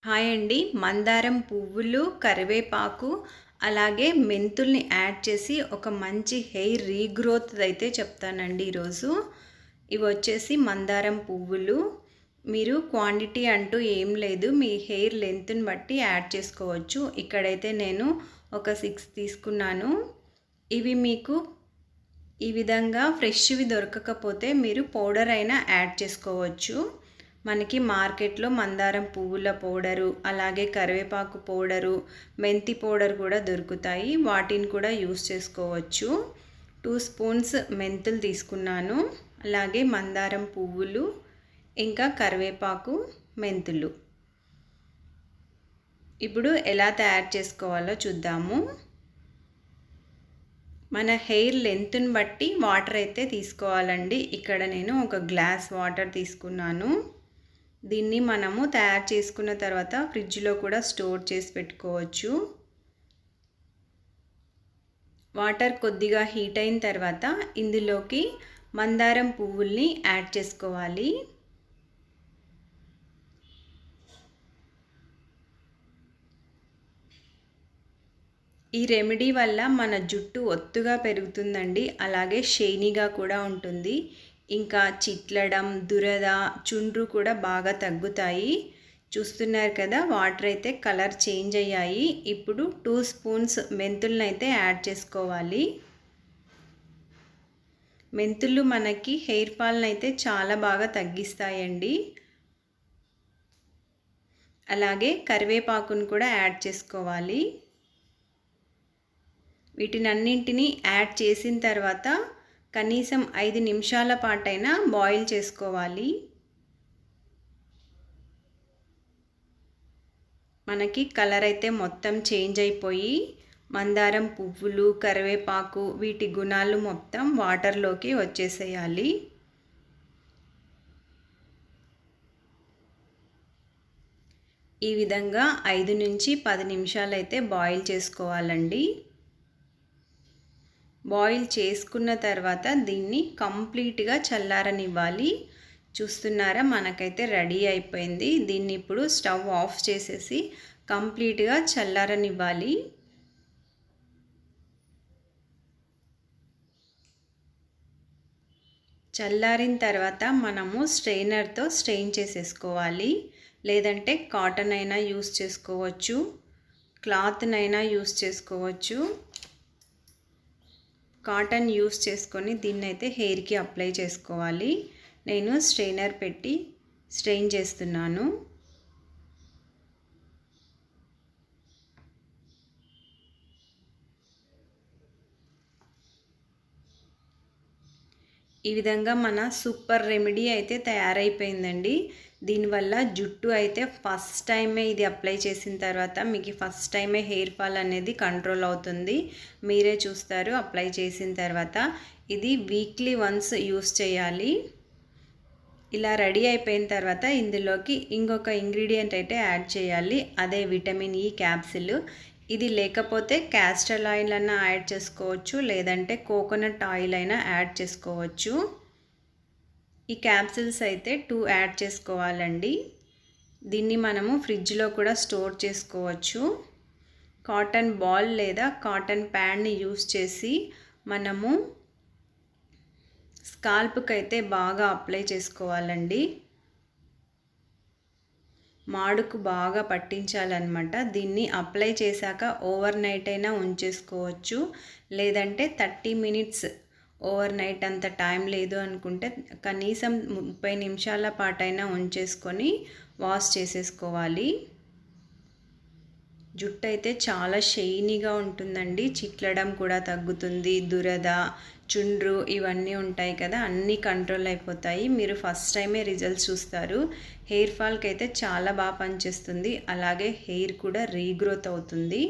Hi అండి. మందారం పువ్వులు, కరివేపాకు అలాగే మెంతుల్ని యాడ్ చేసి ఒక మంచి హెయిర్ రీగ్రోత్ అయితే చెప్తానండి ఈరోజు. ఇవి వచ్చేసి మందారం పువ్వులు. మీరు క్వాంటిటీ అంటూ ఏం లేదు, మీ హెయిర్ లెంత్ని బట్టి యాడ్ చేసుకోవచ్చు. ఇక్కడైతే నేను ఒక 6 తీసుకున్నాను. ఇవి మీకు ఈ విధంగా ఫ్రెష్వి దొరకకపోతే మీరు పౌడర్ అయినా యాడ్ చేసుకోవచ్చు. మనకి మార్కెట్లో మందారం పువ్వుల పౌడరు, అలాగే కరివేపాకు పౌడరు, మెంతి పౌడర్ కూడా దొరుకుతాయి. వాటిని కూడా యూస్ చేసుకోవచ్చు. 2 స్పూన్స్ మెంతులు తీసుకున్నాను, అలాగే మందారం పువ్వులు, ఇంకా కరివేపాకు, మెంతులు. ఇప్పుడు ఎలా తయారు చేసుకోవాలో చూద్దాము. మన హెయిర్ లెంత్ని బట్టి వాటర్ అయితే తీసుకోవాలండి. ఇక్కడ నేను ఒక గ్లాస్ వాటర్ తీసుకున్నాను. దీన్ని మనము తయారు చేసుకున్న తర్వాత ఫ్రిడ్జ్లో కూడా స్టోర్ చేసి పెట్టుకోవచ్చు. వాటర్ కొద్దిగా హీట్ అయిన తర్వాత ఇందులోకి మందారం పువ్వుల్ని యాడ్ చేసుకోవాలి. ఈ రెమెడీ వల్ల మన జుట్టు ఒత్తుగా పెరుగుతుందండి, అలాగే షైనీగా కూడా ఉంటుంది. ఇంకా చిట్లడం, దురద, చుండ్రు కూడా బాగా తగ్గుతాయి. చూస్తున్నారు కదా, వాటర్ అయితే కలర్ చేంజ్ అయ్యాయి. ఇప్పుడు 2 స్పూన్స్ మెంతులను అయితే యాడ్ చేసుకోవాలి. మెంతులు మనకి హెయిర్ ఫాల్ని అయితే చాలా బాగా తగ్గిస్తాయండి. అలాగే కరివేపాకును కూడా యాడ్ చేసుకోవాలి. వీటినన్నింటినీ యాడ్ చేసిన తర్వాత కనీసం 5 నిమిషాల పాటైనా బాయిల్ చేసుకోవాలి. మనకి కలర్ అయితే మొత్తం చేంజ్ అయిపోయి మందారం పువ్వులు, కరివేపాకు వీటి గుణాలు మొత్తం వాటర్లోకి వచ్చేసేయాలి. ఈ విధంగా 5 నుంచి 10 నిమిషాలు అయితే బాయిల్ చేసుకోవాలండి. బాయిల్ చేసుకున్న తర్వాత దీన్ని కంప్లీట్గా చల్లారనివ్వాలి. చూస్తున్నారా, మనకైతే రెడీ అయిపోయింది. దీన్ని ఇప్పుడు స్టవ్ ఆఫ్ చేసేసి కంప్లీట్గా చల్లారనివ్వాలి. చల్లారిన తర్వాత మనము స్ట్రెయినర్తో స్ట్రెయిన్ చేసేసుకోవాలి. లేదంటే కాటన్ అయినా యూస్ చేసుకోవచ్చు, క్లాత్నైనా యూస్ చేసుకోవచ్చు. కాటన్ యూస్ చేసుకొని దీన్ని అయితే హెయిర్కి అప్లై చేసుకోవాలి. నేను స్ట్రెయినర్ పెట్టి స్ట్రెయిన్ చేస్తున్నాను. ఈ విధంగా మన సూపర్ రెమెడీ అయితే తయారైపోయిందండి. దీనివల్ల జుట్టు అయితే ఫస్ట్ టైమే ఇది అప్లై చేసిన తర్వాత మీకు ఫస్ట్ టైమే హెయిర్ ఫాల్ అనేది కంట్రోల్ అవుతుంది. మీరే చూస్తారు అప్లై చేసిన తర్వాత. ఇది వీక్లీ వన్స్ యూస్ చేయాలి. ఇలా రెడీ అయిపోయిన తర్వాత ఇందులోకి ఇంకొక ఇంగ్రీడియంట్ అయితే యాడ్ చేయాలి. అదే విటమిన్ ఈ క్యాప్సిల్. ఇది లేకపోతే క్యాస్టర్ ఆయిల్ అయినా యాడ్ చేసుకోవచ్చు, లేదంటే కోకోనట్ ఆయిల్ అయినా యాడ్ చేసుకోవచ్చు. ఈ క్యాప్సిల్స్ అయితే 2 యాడ్ చేసుకోవాలండి. దీన్ని మనము ఫ్రిడ్జ్లో కూడా స్టోర్ చేసుకోవచ్చు. కాటన్ బాల్ లేదా కాటన్ ప్యాడ్ని యూస్ చేసి మనము స్కాల్ప్కి అయితే బాగా అప్లై చేసుకోవాలండి. మాడుకు బాగా పట్టించాలన్నమాట. దీన్ని అప్లై చేశాక ఓవర్ నైట్ అయినా ఉంచేసుకోవచ్చు, లేదంటే 30 మినిట్స్. ఓవర్ నైట్ అంత టైం లేదు అనుకుంటే కనీసం 30 నిమిషాల పాటైనా ఉంచేసుకొని వాష్ చేసేసుకోవాలి. జుట్టు అయితే చాలా షైనీగా ఉంటుందండి. చిట్లడం కూడా తగ్గుతుంది. దురద, చుండ్రు ఇవన్నీ ఉంటాయి కదా, అన్నీ కంట్రోల్ అయిపోతాయి. మీరు ఫస్ట్ టైమే రిజల్ట్స్ చూస్తారు. హెయిర్ ఫాల్కి అయితే చాలా బాగా పనిచేస్తుంది. అలాగే హెయిర్ కూడా రీగ్రోత్ అవుతుంది.